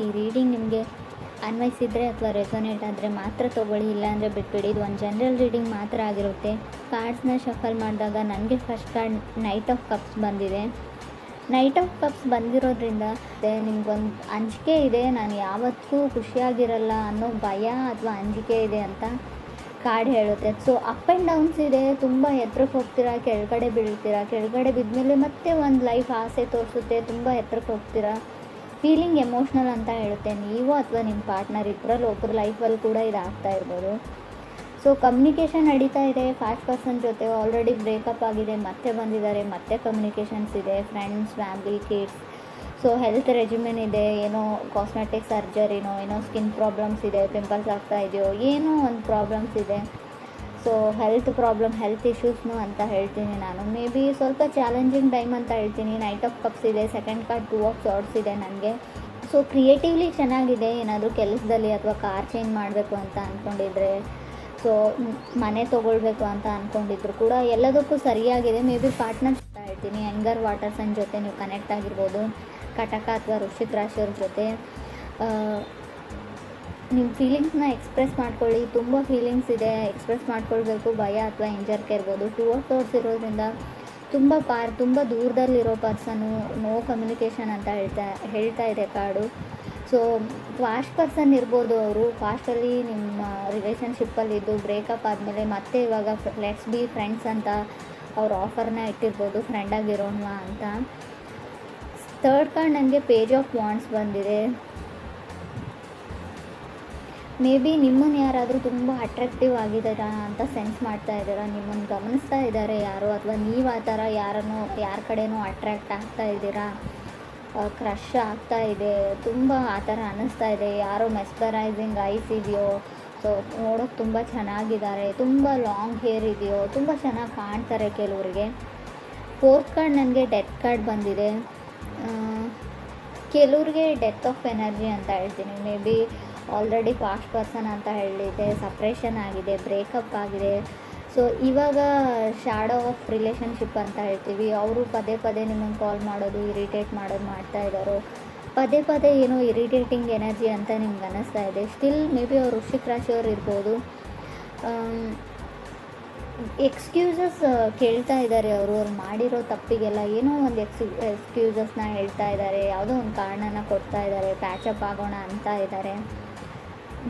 ಈ ರೀಡಿಂಗ್ ನಿಮಗೆ ಅನ್ವಯಿಸಿದರೆ ಅಥವಾ ರೆಸೊನೇಟ್ ಆದರೆ ಮಾತ್ರ ತೊಗೊಳ್ಳಿ, ಇಲ್ಲಾಂದರೆ ಬಿಟ್ಬಿಡಿ. ಇದು ಒಂದು ಜನರಲ್ ರೀಡಿಂಗ್ ಮಾತ್ರ ಆಗಿರುತ್ತೆ. ಕಾರ್ಡ್ಸ್ನ ಶಫಲ್ ಮಾಡಿದಾಗ ನನಗೆ first card knight of cups ಬಂದಿದೆ. ನೈಟ್ ಆಫ್ ಕಪ್ಸ್ ಬಂದಿರೋದ್ರಿಂದ ನಿಮ್ಗೊಂದು ಅಂಜಿಕೆ ಇದೆ, ನಾನು ಯಾವತ್ತೂ ಖುಷಿಯಾಗಿರಲ್ಲ ಅನ್ನೋ ಭಯ ಅಥವಾ ಅಂಜಿಕೆ ಇದೆ ಅಂತ ಕಾರ್ಡ್ ಹೇಳುತ್ತೆ. ಸೊ ಅಪ್ ಆ್ಯಂಡ್ ಡೌನ್ಸ್ ಇದೆ, ತುಂಬ ಎತ್ತರಕ್ಕೆ ಹೋಗ್ತೀರಾ, ಕೆಳಗಡೆ ಬೀಳ್ತೀರಾ, ಕೆಳಗಡೆ ಬಿದ್ಮೇಲೆ ಮತ್ತೆ ಒಂದು ಲೈಫ್ ಆಸೆ ತೋರಿಸುತ್ತೆ, ತುಂಬ ಎತ್ತರಕ್ಕೆ ಹೋಗ್ತೀರಾ. ಫೀಲಿಂಗ್ ಎಮೋಷ್ನಲ್ ಅಂತ ಹೇಳುತ್ತೆ. ನೀವು ಅಥವಾ ನಿಮ್ಮ ಪಾರ್ಟ್ನರ್ ಇಬ್ಬರಲ್ಲಿ ಒಬ್ಬರು ಲೈಫಲ್ಲಿ ಕೂಡ ಇದಾಗ್ತಾ ಇರ್ಬೋದು. ಸೊ ಕಮ್ಯುನಿಕೇಷನ್ ನಡೀತಾ ಇದೆ. 5 ಪರ್ಸನ್ ಜೊತೆ ಆಲ್ರೆಡಿ ಬ್ರೇಕಪ್ ಆಗಿದೆ, ಮತ್ತೆ ಬಂದಿದ್ದಾರೆ, ಮತ್ತೆ ಕಮ್ಯುನಿಕೇಷನ್ಸ್ ಇದೆ, friends, family, kids. So health regimen ಇದೆ, ಏನೋ ಕಾಸ್ಮೆಟಿಕ್ ಸರ್ಜರಿನೋ, ಏನೋ ಸ್ಕಿನ್ ಪ್ರಾಬ್ಲಮ್ಸ್ ಇದೆ, ಪಿಂಪಲ್ಸ್ ಆಗ್ತಾ ಇದೆಯೋ, ಏನೋ ಒಂದು ಪ್ರಾಬ್ಲಮ್ಸ್ ಇದೆ. ಸೊ ಹೆಲ್ತ್ ಇಶ್ಯೂಸ್ನು ಅಂತ ಹೇಳ್ತೀನಿ ನಾನು. ಮೇ ಬಿ ಸ್ವಲ್ಪ ಚಾಲೆಂಜಿಂಗ್ ಟೈಮ್ ಅಂತ ಹೇಳ್ತೀನಿ. ನೈಟ್ ಆಫ್ ಕಪ್ಸ್ ಇದೆ, ಸೆಕೆಂಡ್ ಕಾರ್ಡ್ 2 ಆಫ್ ಸಾರ್ಡ್ಸ್ ಇದೆ ನನಗೆ. ಸೊ ಕ್ರಿಯೇಟಿವ್ಲಿ ಚೆನ್ನಾಗಿದೆ. ಏನಾದರೂ ಕೆಲಸದಲ್ಲಿ ಅಥವಾ ಕಾರ್ ಚೇಂಜ್ ಮಾಡಬೇಕು ಅಂತ ಅಂದ್ಕೊಂಡಿದ್ರೆ, ಸೊ ಮನೆ ತೊಗೊಳ್ಬೇಕು ಅಂತ ಅಂದ್ಕೊಂಡಿದ್ರು ಕೂಡ ಎಲ್ಲದಕ್ಕೂ ಸರಿಯಾಗಿದೆ. ಮೇ ಬಿ ಪಾರ್ಟ್ನರ್ ಅಂತ ಹೇಳ್ತೀನಿ. ಎಂಗರ್ ವಾಟರ್ ಸೈನ್ ಜೊತೆ ನೀವು ಕನೆಕ್ಟ್ ಆಗಿರ್ಬೋದು, ಕಟಕ ಅಥವಾ ವೃಶ್ಚಿಕ ರಾಶಿಯವ್ರ ಜೊತೆ. ನಿಮ್ಮ ಫೀಲಿಂಗ್ಸ್ನ ಎಕ್ಸ್ಪ್ರೆಸ್ ಮಾಡ್ಕೊಳ್ಳಿ. ತುಂಬ ಫೀಲಿಂಗ್ಸ್ ಇದೆ, ಎಕ್ಸ್ಪ್ರೆಸ್ ಮಾಡ್ಕೊಳ್ಬೇಕು. ಭಯ ಅಥವಾ ಹಿಂಜರಿಕೆ ಇರ್ಬೋದು. 2 ಆಫ್ ಸಾರ್ಡ್ಸ್ ಇರೋದ್ರಿಂದ ತುಂಬ ದೂರದಲ್ಲಿರೋ ಪರ್ಸನು, ನೋ ಕಮ್ಯುನಿಕೇಷನ್ ಅಂತ ಹೇಳ್ತಾ ಇದೆ ಕಾರ್ಡು. ಸೊ ಫಾಸ್ಟ್ ಪರ್ಸನ್ ಇರ್ಬೋದು. ಅವರು ಫಾಸ್ಟಲ್ಲಿ ನಿಮ್ಮ ರಿಲೇಷನ್ಶಿಪ್ಪಲ್ಲಿದ್ದು ಬ್ರೇಕಪ್ ಆದಮೇಲೆ ಮತ್ತೆ ಇವಾಗ ಲೆಟ್ಸ್ ಬಿ ಫ್ರೆಂಡ್ಸ್ ಅಂತ ಅವ್ರ ಆಫರ್ನ ಇಟ್ಟಿರ್ಬೋದು, ಫ್ರೆಂಡಾಗಿರೋಣ ಅಂತ. ಥರ್ಡ್ ಕಾರ್ಡ್ ನನಗೆ ಪೇಜ್ ಆಫ್ ವಾಂಡ್ಸ್ ಬಂದಿದೆ. ಮೇ ಬಿ ನಿಮ್ಮನ್ನು ಯಾರಾದರೂ ತುಂಬ ಅಟ್ರಾಕ್ಟಿವ್ ಆಗಿದ್ದಾರಾ ಅಂತ ಸೆನ್ಸ್ ಮಾಡ್ತಾ ಇದ್ದೀರಾ, ನಿಮ್ಮನ್ನು ಗಮನಿಸ್ತಾ ಇದ್ದಾರೆ ಯಾರೋ, ಅಥವಾ ನೀವು ಆ ಥರ ಯಾರ ಕಡೆನೋ ಅಟ್ರ್ಯಾಕ್ಟ್ ಆಗ್ತಾ ಇದ್ದೀರಾ, ಕ್ರಶ್ ಆಗ್ತಾ ಇದೆ, ತುಂಬ ಆ ಥರ ಅನ್ನಿಸ್ತಾ ಇದೆ. ಯಾರೋ ಮೆಸ್ಪರೈಸಿಂಗ್ ಐಸ್ ಇದೆಯೋ, ಸೊ ನೋಡೋಕ್ಕೆ ತುಂಬ ಚೆನ್ನಾಗಿದ್ದಾರೆ, ತುಂಬ ಲಾಂಗ್ ಹೇರ್ ಇದೆಯೋ, ತುಂಬ ಚೆನ್ನಾಗಿ ಕಾಣ್ತಾರೆ ಕೆಲವರಿಗೆ. ಫೋರ್ತ್ ಕಾರ್ಡ್ ನನಗೆ ಡೆತ್ ಕಾರ್ಡ್ ಬಂದಿದೆ. ಕೆಲವ್ರಿಗೆ ಡೆತ್ ಆಫ್ ಎನರ್ಜಿ ಅಂತ ಹೇಳ್ತೀನಿ. May be already fast person ಅಂತ ಹೇಳಿದೆ, ಸಪ್ರೇಷನ್ ಆಗಿದೆ, ಬ್ರೇಕಪ್ ಆಗಿದೆ. ಸೊ ಇವಾಗ ಶ್ಯಾಡೋ ಆಫ್ ರಿಲೇಷನ್ಶಿಪ್ ಅಂತ ಹೇಳ್ತೀವಿ. ಅವರು ಪದೇ ನಿಮ್ಮನ್ನು ಕಾಲ್ ಮಾಡೋದು, ಇರಿಟೇಟ್ ಮಾಡೋದು ಮಾಡ್ತಾ ಇದ್ದಾರೋ, ಪದೇ ಏನೋ ಇರಿಟೇಟಿಂಗ್ ಎನರ್ಜಿ ಅಂತ ನಿಮ್ಗೆ ಅನ್ನಿಸ್ತಾ ಇದೆ. ಸ್ಟಿಲ್ ಮೇ ಬಿ ಅವ್ರು ವೃಶ್ಚಿಕ ರಾಶಿಯವ್ರು ಇರ್ಬೋದು. ಎಕ್ಸ್ಕ್ಯೂಸಸ್ ಕೇಳ್ತಾ ಇದ್ದಾರೆ. ಅವರು ಮಾಡಿರೋ ತಪ್ಪಿಗೆಲ್ಲ ಏನೋ ಒಂದು ಎಕ್ಸ್ಕ್ಯೂಸಸ್ನ ಹೇಳ್ತಾ ಇದ್ದಾರೆ, ಯಾವುದೋ ಒಂದು ಕಾರಣನ ಕೊಡ್ತಾ ಇದ್ದಾರೆ, ಪ್ಯಾಚಪ್ ಆಗೋಣ ಅಂತ ಇದ್ದಾರೆ.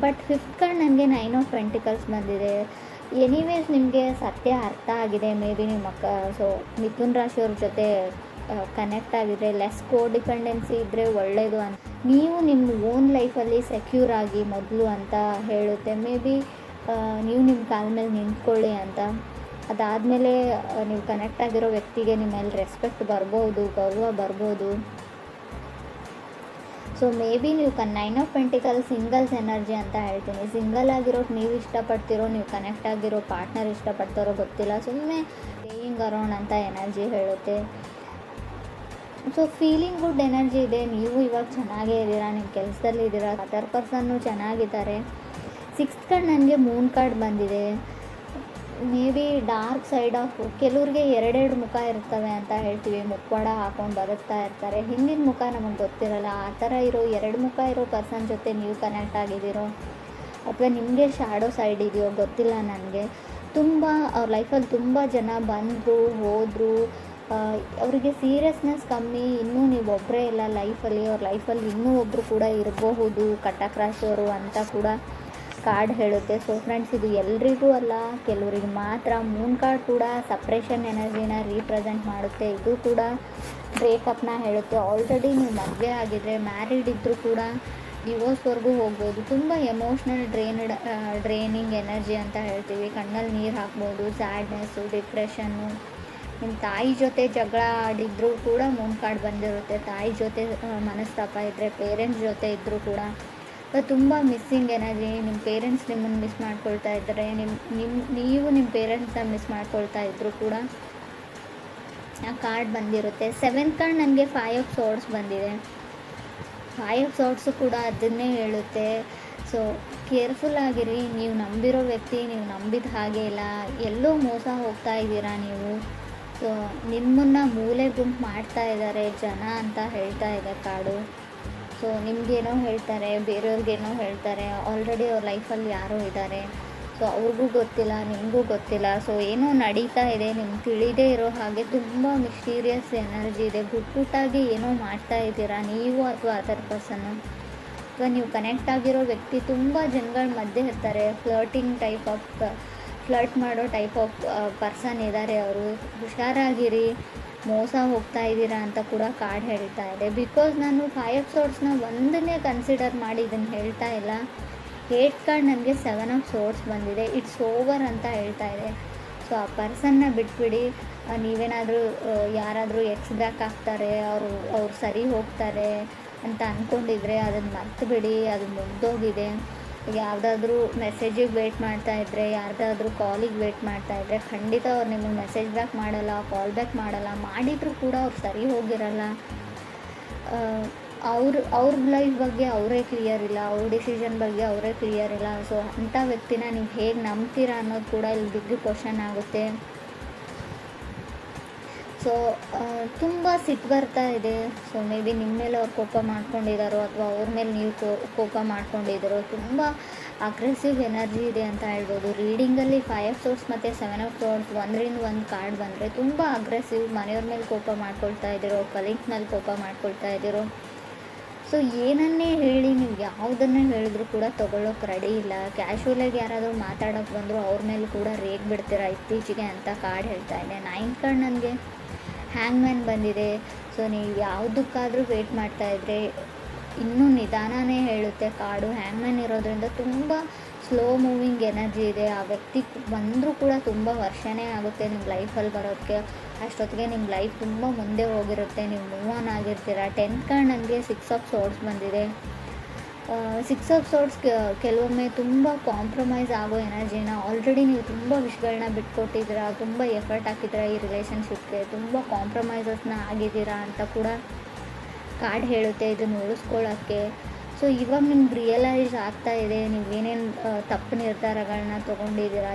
ಬಟ್ 5th ಕಾರ್ಡ್ ನನಗೆ 9 ಆಫ್ ಪೆಂಟಿಕಲ್ಸ್ ಬಂದಿದೆ. ಎನಿವೇಸ್ ನಿಮಗೆ ಸತ್ಯ ಅರ್ಥ ಆಗಿದೆ. ಮೇ ಬಿ ನಿಮ್ಮ ಸೊ ಮಿಥುನ್ ರಾಶಿಯವ್ರ ಜೊತೆ ಕನೆಕ್ಟ್ ಆಗಿದ್ರೆ, ಲೆಸ್ ಕೋಡಿಪೆಂಡೆನ್ಸಿ ಇದ್ದರೆ ಒಳ್ಳೆಯದು ಅಂತ. ನೀವು ನಿಮ್ಮ ಓನ್ ಲೈಫಲ್ಲಿ ಸೆಕ್ಯೂರ್ ಆಗಿ ಮೊದಲು ಅಂತ ಹೇಳುತ್ತೆ. ಮೇ ಬಿ ನೀವು ನಿಮ್ಮ ಕಾಲ ಮೇಲೆ ನಿಂತ್ಕೊಳ್ಳಿ ಅಂತ. ಅದಾದಮೇಲೆ ನೀವು ಕನೆಕ್ಟ್ ಆಗಿರೋ ವ್ಯಕ್ತಿಗೆ ನಿಮ್ಮ ಮೇಲೆ ರೆಸ್ಪೆಕ್ಟ್ ಬರ್ಬೋದು, ಗೌರವ ಬರ್ಬೋದು. ಸೊ ಮೇ ಬಿ ನೀವು 9 ಆಫ್ ಪೆಂಟಿಕಲ್ ಸಿಂಗಲ್ಸ್ ಎನರ್ಜಿ ಅಂತ ಹೇಳ್ತೀನಿ. ಸಿಂಗಲ್ ಆಗಿರೋಕ್ಕೆ ನೀವು ಇಷ್ಟಪಡ್ತಿರೋ, ನೀವು ಕನೆಕ್ಟ್ ಆಗಿರೋ ಪಾರ್ಟ್ನರ್ ಇಷ್ಟಪಡ್ತಾರೋ ಗೊತ್ತಿಲ್ಲ, ಸುಮ್ಮನೆ ಸ್ಟೇಯಿಂಗ್ ಅರೌಂಡ್ ಅಂತ ಎನರ್ಜಿ ಹೇಳುತ್ತೆ. ಸೊ ಫೀಲಿಂಗ್ ಗುಡ್ ಎನರ್ಜಿ ಇದೆ. ನೀವು ಇವಾಗ ಚೆನ್ನಾಗೇ ಇದ್ದೀರಾ, ನಿಮ್ಮ ಕೆಲಸದಲ್ಲಿ ಇದ್ದೀರಾ, ಅದರ್ ಪರ್ಸನ್ನು ಚೆನ್ನಾಗಿದ್ದಾರೆ. 6th ಕಾರ್ಡ್ ನನಗೆ ಮೂನ್ ಕಾರ್ಡ್ ಬಂದಿದೆ. May be dark side of ಕೆಲವ್ರಿಗೆ 2 ಮುಖ ಇರ್ತವೆ ಅಂತ ಹೇಳ್ತೀವಿ. ಮುಖವಾಡ ಹಾಕೊಂಡು ಬದುಕ್ತಾ ಇರ್ತಾರೆ, ಹಿಂದಿನ ಮುಖ ನಮಗೆ ಗೊತ್ತಿರಲ್ಲ. ಆ ಥರ ಇರೋ 2 ಮುಖ ಇರೋ ಪರ್ಸನ್ ಜೊತೆ ನೀವು ಕನೆಕ್ಟ್ ಆಗಿದ್ದೀರೋ, ಅಥವಾ ನಿಮಗೆ ಶ್ಯಾಡೋ ಸೈಡ್ ಇದೆಯೋ ಗೊತ್ತಿಲ್ಲ ನನಗೆ. ಅವ್ರ ಲೈಫಲ್ಲಿ ತುಂಬ ಜನ ಬಂದರು ಹೋದರು, ಅವರಿಗೆ ಸೀರಿಯಸ್ನೆಸ್ ಕಮ್ಮಿ. ಇನ್ನೂ ನೀವು ಒಬ್ಬರೇ ಇಲ್ಲ ಲೈಫಲ್ಲಿ, ಅವ್ರ ಲೈಫಲ್ಲಿ ಇನ್ನೂ ಒಬ್ಬರು ಕೂಡ ಇರಬಹುದು, ಕಟಕ ರಾಶಿಯವರು ಅಂತ ಕೂಡ ಕಾರ್ಡ್ ಹೇಳುತ್ತೆ. ಸೊ ಫ್ರೆಂಡ್ಸ್, ಇದು ಎಲ್ರಿಗೂ ಅಲ್ಲ, ಕೆಲವರಿಗೆ ಮಾತ್ರ. ಮೂನ್ ಕಾರ್ಡ್ ಕೂಡ ಸಪ್ರೇಷನ್ ಎನರ್ಜಿನ ರೀಪ್ರೆಸೆಂಟ್ ಮಾಡುತ್ತೆ. ಇದು ಕೂಡ ಬ್ರೇಕಪ್ನ ಹೇಳುತ್ತೆ. ಆಲ್ರೆಡಿ ನೀವು ಮದುವೆ ಆಗಿದ್ರೆ, ಮ್ಯಾರಿಡ್ ಇದ್ದರೂ ಕೂಡ ಡಿವೋರ್ಸ್ವರೆಗೂ ಹೋಗ್ಬೋದು. ತುಂಬ ಎಮೋಷ್ನಲ್ ಡ್ರೈನಿಂಗ್ ಎನರ್ಜಿ ಅಂತ ಹೇಳ್ತೀವಿ. ಕಣ್ಣಲ್ಲಿ ನೀರು ಹಾಕ್ಬೋದು, ಸ್ಯಾಡ್ನೆಸ್ಸು, ಡಿಪ್ರೆಷನ್ನು. ನಿಮ್ಮ ತಾಯಿ ಜೊತೆ ಜಗಳ ಆಡಿದ್ರೂ ಕೂಡ ಮೂನ್ ಕಾರ್ಡ್ ಬಂದಿರುತ್ತೆ. ತಾಯಿ ಜೊತೆ ಮನಸ್ತಾಪ ಇದ್ದರೆ, ಪೇರೆಂಟ್ಸ್ ಜೊತೆ ಇದ್ದರೂ ಕೂಡ ತುಂಬ ಮಿಸ್ಸಿಂಗ್ ಎನರ್ಜಿ. ನಿಮ್ಮ ಪೇರೆಂಟ್ಸ್ ನಿಮ್ಮನ್ನು ಮಿಸ್ ಮಾಡ್ಕೊಳ್ತಾ ಇದ್ದರೆ, ನೀವು ನಿಮ್ಮ ಪೇರೆಂಟ್ಸ್ನ ಮಿಸ್ ಮಾಡ್ಕೊಳ್ತಾ ಇದ್ದರೂ ಕೂಡ ಆ ಕಾರ್ಡ್ ಬಂದಿರುತ್ತೆ. 7th ಕಾರ್ಡ್ ನನಗೆ 5 ಆಫ್ ಸಾರ್ಡ್ಸ್ ಬಂದಿದೆ. 5 ಆಫ್ ಸಾರ್ಡ್ಸು ಕೂಡ ಅದನ್ನೇ ಹೇಳುತ್ತೆ. ಸೊ ಕೇರ್ಫುಲ್ ಆಗಿರಿ. ನೀವು ನಂಬಿರೋ ವ್ಯಕ್ತಿ ನೀವು ನಂಬಿದ ಹಾಗೆ ಇಲ್ಲ, ಎಲ್ಲೋ ಮೋಸ ಹೋಗ್ತಾ ಇದ್ದೀರಾ ನೀವು. ಸೊ ನಿಮ್ಮನ್ನು ಮೂಲೆ ಗುಂಪು ಮಾಡ್ತಾ ಇದ್ದಾರೆ ಜನ ಅಂತ ಹೇಳ್ತಾ ಇದೆ ಕಾರ್ಡು. ಸೊ ನಿಮಗೇನೋ ಹೇಳ್ತಾರೆ, ಬೇರೆಯವ್ರಿಗೇನೋ ಹೇಳ್ತಾರೆ. ಆಲ್ರೆಡಿ ಅವ್ರ ಲೈಫಲ್ಲಿ ಯಾರೋ ಇದ್ದಾರೆ. ಸೊ ಅವ್ರಿಗೂ ಗೊತ್ತಿಲ್ಲ, ನಿಮಗೂ ಗೊತ್ತಿಲ್ಲ. ಸೊ ಏನೋ ನಡೀತಾ ಇದೆ, ನಿಮ್ಗೆ ತಿಳಿದೇ ಇರೋ ಹಾಗೆ ತುಂಬ ಮಿಸ್ಟೀರಿಯಸ್ ಎನರ್ಜಿ ಇದೆ. ಗುಟ್ಟಾಗಿ ಏನೋ ಮಾಡ್ತಾ ಇದ್ದೀರಾ ನೀವು ಅಥವಾ ಅದರ್ ಪರ್ಸನ್ನು, ಅಥವಾ ನೀವು ಕನೆಕ್ಟ್ ಆಗಿರೋ ವ್ಯಕ್ತಿ ತುಂಬ ಜನಗಳ ಮಧ್ಯೆ ಇರ್ತಾರೆ. ಫ್ಲರ್ಟ್ ಮಾಡೋ ಟೈಪ್ ಆಫ್ ಪರ್ಸನ್ ಇದ್ದಾರೆ ಅವರು. ಹುಷಾರಾಗಿರಿ, ಮೋಸ ಹೋಗ್ತಾ ಇದ್ದೀರಾ ಅಂತ ಕೂಡ ಕಾರ್ಡ್ ಹೇಳ್ತಾ ಇದೆ. ಬಿಕಾಸ್ ನಾನು 5 ಆಫ್ ಸೋರ್ಡ್ಸ್ನ ಒಂದನ್ನೇ ಕನ್ಸಿಡರ್ ಮಾಡಿ ಇದನ್ನು ಹೇಳ್ತಾ ಇಲ್ಲ. 8 ಕಾರ್ಡ್ ನನಗೆ 7 ಆಫ್ ಸೋರ್ಡ್ಸ್ ಬಂದಿದೆ. ಇಟ್ಸ್ ಓವರ್ ಅಂತ ಹೇಳ್ತಾ ಇದೆ. ಸೊ ಆ ಪರ್ಸನ್ನ ಬಿಟ್ಬಿಡಿ. ನೀವೇನಾದರೂ ಯಾರಾದರೂ ಎಕ್ಸ್ ಬ್ಯಾಕ್ ಆಗ್ತಾರೆ, ಅವ್ರು ಸರಿ ಹೋಗ್ತಾರೆ ಅಂತ ಅಂದ್ಕೊಂಡಿದ್ರೆ ಅದನ್ನು ಮರ್ತುಬಿಡಿ. ಅದು ಮುಗ್ದೋಗಿದೆ. ಯಾವುದಾದ್ರೂ ಮೆಸೇಜಿಗೆ ವೆಯ್ಟ್ ಮಾಡ್ತಾಯಿದ್ರೆ, ಯಾರ್ದಾದ್ರೂ ಕಾಲಿಗೆ ವೆಯ್ಟ್ ಮಾಡ್ತಾಯಿದ್ರೆ, ಖಂಡಿತ ಅವ್ರು ನಿಮಗೆ ಮೆಸೇಜ್ ಬ್ಯಾಕ್ ಮಾಡಲ್ಲ, ಕಾಲ್ ಬ್ಯಾಕ್ ಮಾಡಲ್ಲ. ಮಾಡಿದರೂ ಕೂಡ ಅವ್ರು ಸರಿ ಹೋಗಿರಲ್ಲ. ಅವ್ರ ಲೈಫ್ ಬಗ್ಗೆ ಅವರೇ ಕ್ಲಿಯರ್ ಇಲ್ಲ, ಅವ್ರ ಡಿಸಿಷನ್ ಬಗ್ಗೆ ಅವರೇ ಕ್ಲಿಯರ್ ಇಲ್ಲ. ಸೊ ಅಂಥ ವ್ಯಕ್ತಿನ ನೀವು ಹೇಗೆ ನಂಬ್ತೀರಾ ಅನ್ನೋದು ಕೂಡ ಇಲ್ಲಿ ಬಿಗ್ ಕ್ವಶನ್ ಆಗುತ್ತೆ. ಸೊ ತುಂಬ ಸಿಟ್ಟು ಬರ್ತಾ ಇದೆ. ಸೊ ಮೇ ಬಿ ನಿಮ್ಮ ಮೇಲೆ ಅವ್ರು ಕೋಪ ಮಾಡ್ಕೊಂಡಿದ್ದಾರೋ ಅಥವಾ ಅವ್ರ ಮೇಲೆ ನೀವು ಕೋಪ ಮಾಡ್ಕೊಂಡಿದ್ದಾರೋ. ತುಂಬ ಅಗ್ರೆಸಿವ್ ಎನರ್ಜಿ ಇದೆ ಅಂತ ಹೇಳ್ಬೋದು. ರೀಡಿಂಗಲ್ಲಿ 5 ಆಫ್ ಸೋರ್ಡ್ಸ್ ಮತ್ತು 7 ಆಫ್ ಸೋರ್ಡ್ಸ್ ಒಂದರಿಂದ ಒಂದು ಕಾರ್ಡ್ ಬಂದರೆ ತುಂಬ ಅಗ್ರೆಸಿವ್. ಮನೆಯವ್ರ ಮೇಲೆ ಕೋಪ ಮಾಡ್ಕೊಳ್ತಾ ಇದ್ದೀರೋ, ಕಲೀಗ್ಸ್ ಮೇಲೆ ಕೋಪ ಮಾಡ್ಕೊಳ್ತಾ ಇದ್ದೀರೋ. ಸೊ ಏನನ್ನೇ ಹೇಳಿ, ನೀವು ಯಾವುದನ್ನೇ ಹೇಳಿದ್ರು ಕೂಡ ತೊಗೊಳ್ಳೋಕೆ ರೆಡಿ ಇಲ್ಲ. ಕ್ಯಾಶುವಲಾಗಿ ಯಾರಾದರೂ ಮಾತಾಡೋಕ್ಕೆ ಬಂದರೂ ಅವ್ರ ಮೇಲೆ ಕೂಡ ರೇಗ್ ಬಿಡ್ತೀರಾ ಇತ್ತೀಚೆಗೆ ಅಂತ ಕಾರ್ಡ್ ಹೇಳ್ತಾ ಇದೆ. 9 ಕಾರ್ಡ್ ನನಗೆ ಹ್ಯಾಂಗ್ ಮ್ಯಾನ್ ಬಂದಿದೆ. ಸೊ ನೀವು ಯಾವುದಕ್ಕಾದರೂ ವೆಯ್ಟ್ ಮಾಡ್ತಾಯಿದ್ರೆ ಇನ್ನೂ ನಿಧಾನನೇ ಹೇಳುತ್ತೆ ಕಾರ್ಡು. ಹ್ಯಾಂಗ್ ಮ್ಯಾನ್ ಇರೋದ್ರಿಂದ ತುಂಬ ಸ್ಲೋ ಮೂವಿಂಗ್ ಎನರ್ಜಿ ಇದೆ. ಆ ವ್ಯಕ್ತಿ ಬಂದರೂ ಕೂಡ ತುಂಬ ವರ್ಷನೇ ಆಗುತ್ತೆ ನಿಮ್ಮ ಲೈಫಲ್ಲಿ ಬರೋದಕ್ಕೆ. ಅಷ್ಟೊತ್ತಿಗೆ ನಿಮ್ಮ ಲೈಫ್ ತುಂಬ ಮುಂದೆ ಹೋಗಿರುತ್ತೆ, ನೀವು ಮೂವ್ ಆನ್ ಆಗಿರ್ತೀರ. 10th ಕಾರ್ಡ್ ನನಗೆ 6 ಆಫ್ ಸೋರ್ಡ್ಸ್ ಬಂದಿದೆ. 6 ಆಫ್ ಸೋರ್ಡ್ಸ್ ಕೆಲವೊಮ್ಮೆ ತುಂಬ ಕಾಂಪ್ರಮೈಸ್ ಆಗೋ ಎನರ್ಜಿನ, ಆಲ್ರೆಡಿ ನೀವು ತುಂಬ ವಿಷಯಗಳನ್ನ ಬಿಟ್ಕೊಟ್ಟಿದ್ದೀರಾ, ತುಂಬ ಎಫರ್ಟ್ ಹಾಕಿದ್ದೀರಾ ಈ ರಿಲೇಷನ್ಶಿಪ್ಗೆ, ತುಂಬ ಕಾಂಪ್ರಮೈಸಸ್ನ ಆಗಿದ್ದೀರಾ ಅಂತ ಕೂಡ ಕಾರ್ಡ್ ಹೇಳುತ್ತೆ ಇದನ್ನು ಉಳಿಸ್ಕೊಳ್ಳೋಕ್ಕೆ. ಸೊ ಇವಾಗ ನಿಮ್ಗೆ ರಿಯಲೈಸ್ ಆಗ್ತಾ ಇದೆ ನೀವೇನೇನು ತಪ್ಪು ನಿರ್ಧಾರಗಳನ್ನ ತೊಗೊಂಡಿದ್ದೀರಾ,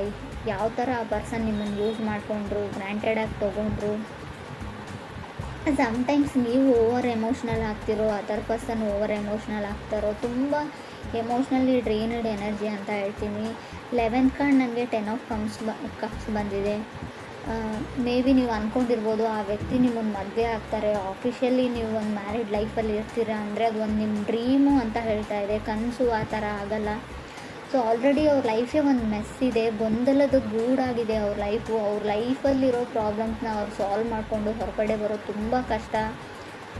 ಯಾವ ಥರ ಆ ಪರ್ಸನ್ ನಿಮ್ಮನ್ನು ಯೂಸ್ ಮಾಡಿಕೊಂಡ್ರು, ಗ್ರ್ಯಾಂಟೆಡಾಗಿ ತೊಗೊಂಡ್ರು. ಸಮ್ಟೈಮ್ಸ್ ನೀವು ಓವರ್ ಎಮೋಷ್ನಲ್ ಆಗ್ತಿರೋ, ಅದರ್ ಪರ್ಸನ್ ಓವರ್ ಎಮೋಷ್ನಲ್ ಆಗ್ತಾರೋ. ತುಂಬ ಎಮೋಷ್ನಲಿ ಡ್ರೈನ್ಡ್ ಎನರ್ಜಿ ಅಂತ ಹೇಳ್ತೀನಿ. 11th ಕಾರ್ಡ್ ನನಗೆ 10 ಆಫ್ ಕಪ್ಸ್ ಬಂದಿದೆ. ಮೇ ಬಿ ನೀವು ಅಂದ್ಕೊಂಡಿರ್ಬೋದು ಆ ವ್ಯಕ್ತಿ ನಿಮ್ಮನ್ನು ಮದುವೆ ಆಗ್ತಾರೆ, ಆಫಿಷಿಯಲಿ ನೀವು ಒಂದು ಮ್ಯಾರಿಡ್ ಲೈಫಲ್ಲಿ ಇರ್ತೀರಾ ಅಂದರೆ ಅದು ಒಂದು ನಿಮ್ಮ ಡ್ರೀಮು ಅಂತ ಹೇಳ್ತಾ ಇದೆ. ಕನಸು ಆ ಥರ ಆಗಲ್ಲ. ಸೊ ಆಲ್ರೆಡಿ ಅವ್ರ ಲೈಫೇ ಒಂದು ಮೆಸ್ ಇದೆ, ಗೊಂದಲದ ಗೂಡಾಗಿದೆ ಅವ್ರ ಲೈಫು. ಅವ್ರ ಲೈಫಲ್ಲಿರೋ ಪ್ರಾಬ್ಲಮ್ಸ್ನ ಅವ್ರು ಸಾಲ್ವ್ ಮಾಡಿಕೊಂಡು ಹೊರಗಡೆ ಬರೋದು ತುಂಬ ಕಷ್ಟ.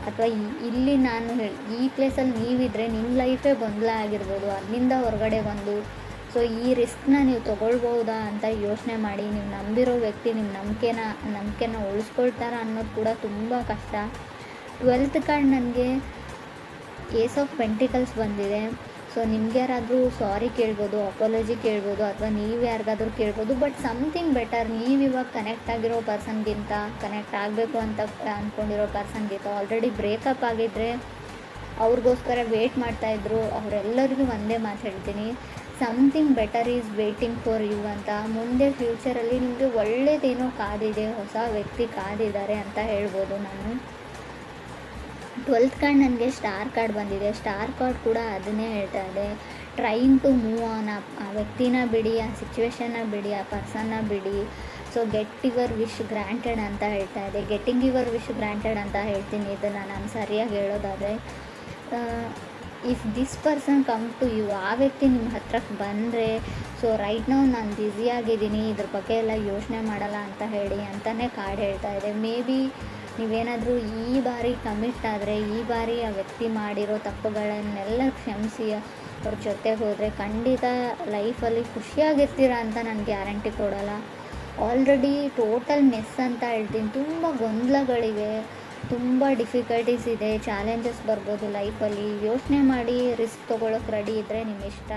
ಅಥವಾ ಇಲ್ಲಿ ನಾನು ಈ ಪ್ಲೇಸಲ್ಲಿ ನೀವಿದ್ರೆ ನಿಮ್ಮ ಲೈಫೇ ಗೊಂದಲ ಆಗಿರ್ಬೋದು, ಅದರಿಂದ ಹೊರಗಡೆ ಬಂದು ಸೊ ಈ ರಿಸ್ಕ್ನ ನೀವು ತೊಗೊಳ್ಬೋದಾ ಅಂತ ಯೋಚನೆ ಮಾಡಿ. ನೀವು ನಂಬಿರೋ ವ್ಯಕ್ತಿ ನಿಮ್ಮ ನಂಬಿಕೆನ ಉಳಿಸ್ಕೊಳ್ತಾರ ಅನ್ನೋದು ಕೂಡ ತುಂಬ ಕಷ್ಟ. 12th ಕಾರ್ಡ್ ನನಗೆ ಏಸ್ ಆಫ್ ಪೆಂಟಿಕಲ್ಸ್ ಬಂದಿದೆ. ಸೊ ನಿಮ್ಗೆ ಯಾರಾದರೂ ಸಾರಿ ಕೇಳ್ಬೋದು, ಅಪಾಲಜಿ ಕೇಳ್ಬೋದು, ಅಥವಾ ನೀವು ಯಾರಿಗಾದ್ರೂ ಕೇಳ್ಬೋದು. But something better. ನೀವಿವಾಗ ಕನೆಕ್ಟ್ ಆಗಿರೋ ಪರ್ಸನ್ಗಿಂತ, ಕನೆಕ್ಟ್ ಆಗಬೇಕು ಅಂತ ಅಂದ್ಕೊಂಡಿರೋ ಪರ್ಸನ್ಗಿಂತ ಆಲ್ರೆಡಿ ಬ್ರೇಕಪ್ ಆಗಿದ್ದರೆ ಅವ್ರಿಗೋಸ್ಕರ ವೇಟ್ ಮಾಡ್ತಾಯಿದ್ರು. ಅವರೆಲ್ಲರಿಗೂ ಒಂದೇ ಮಾತು ಹೇಳ್ತೀನಿ, something better is waiting for you ಅಂತ. ಮುಂದೆ ಫ್ಯೂಚರಲ್ಲಿ ನಿಮಗೆ ಒಳ್ಳೆಯದೇನೋ ಕಾದಿದೆ, ಹೊಸ ವ್ಯಕ್ತಿ ಕಾದಿದ್ದಾರೆ ಅಂತ ಹೇಳ್ಬೋದು ನಾನು. 12th ಕಾರ್ಡ್ ನನಗೆ ಸ್ಟಾರ್ ಕಾರ್ಡ್ ಬಂದಿದೆ. ಸ್ಟಾರ್ ಕಾರ್ಡ್ ಕೂಡ ಅದನ್ನೇ ಹೇಳ್ತಾ ಇದೆ, ಟ್ರೈನ್ ಟು ಮೂವ್ ಆನ್. ಆ ವ್ಯಕ್ತಿನ ಬಿಡಿ, ಆ ಸಿಚುವೇಶನ್ನ ಬಿಡಿ, ಆ ಪರ್ಸನ್ನ ಬಿಡಿ. So get your wish granted ಅಂತ ಹೇಳ್ತಾ ಇದೆ. ಗೆಟ್ಟಿಂಗ್ ಯುವರ್ ವಿಶ್ ಗ್ರ್ಯಾಂಟೆಡ್ ಅಂತ ಹೇಳ್ತೀನಿ ಇದನ್ನು ನಾನು ಸರಿಯಾಗಿ ಹೇಳೋದಾದರೆ. If this person come to you, ಆ ವ್ಯಕ್ತಿ ನಿಮ್ಮ ಹತ್ರಕ್ಕೆ ಬಂದರೆ, ಸೊ ರೈಟ್ ನಾವು ನಾನು ಬ್ಯುಸಿಯಾಗಿದ್ದೀನಿ, ಇದ್ರ ಬಗ್ಗೆ ಎಲ್ಲ ಯೋಚನೆ ಮಾಡಲ್ಲ ಅಂತ ಹೇಳಿ ಅಂತಲೇ ಕಾರ್ಡ್ ಹೇಳ್ತಾ ಇದೆ. ಮೇ ಬಿ ನೀವೇನಾದರೂ ಈ ಬಾರಿ ಕಮಿಟ್ ಆದರೆ, ಈ ಬಾರಿ ಆ ವ್ಯಕ್ತಿ ಮಾಡಿರೋ ತಪ್ಪುಗಳನ್ನೆಲ್ಲ ಕ್ಷಮಿಸಿ ಅವ್ರ ಜೊತೆಗೆ ಹೋದರೆ ಖಂಡಿತ ಲೈಫಲ್ಲಿ ಖುಷಿಯಾಗಿರ್ತೀರ ಅಂತ ನಾನು ಗ್ಯಾರಂಟಿ ಕೊಡೋಲ್ಲ. ಆಲ್ರೆಡಿ ಟೋಟಲ್ ಮೆಸ್ ಅಂತ ಹೇಳ್ತೀನಿ. ತುಂಬ ಗೊಂದಲಗಳಿವೆ, ತುಂಬ ಡಿಫಿಕಲ್ಟೀಸ್ ಇದೆ, ಚಾಲೆಂಜಸ್ ಬರ್ಬೋದು ಲೈಫಲ್ಲಿ. ಯೋಚನೆ ಮಾಡಿ ರಿಸ್ಕ್ ತೊಗೊಳಕ್ಕೆ ರೆಡಿ ಇದ್ದರೆ ನಿಮ್ಮ ಇಷ್ಟ.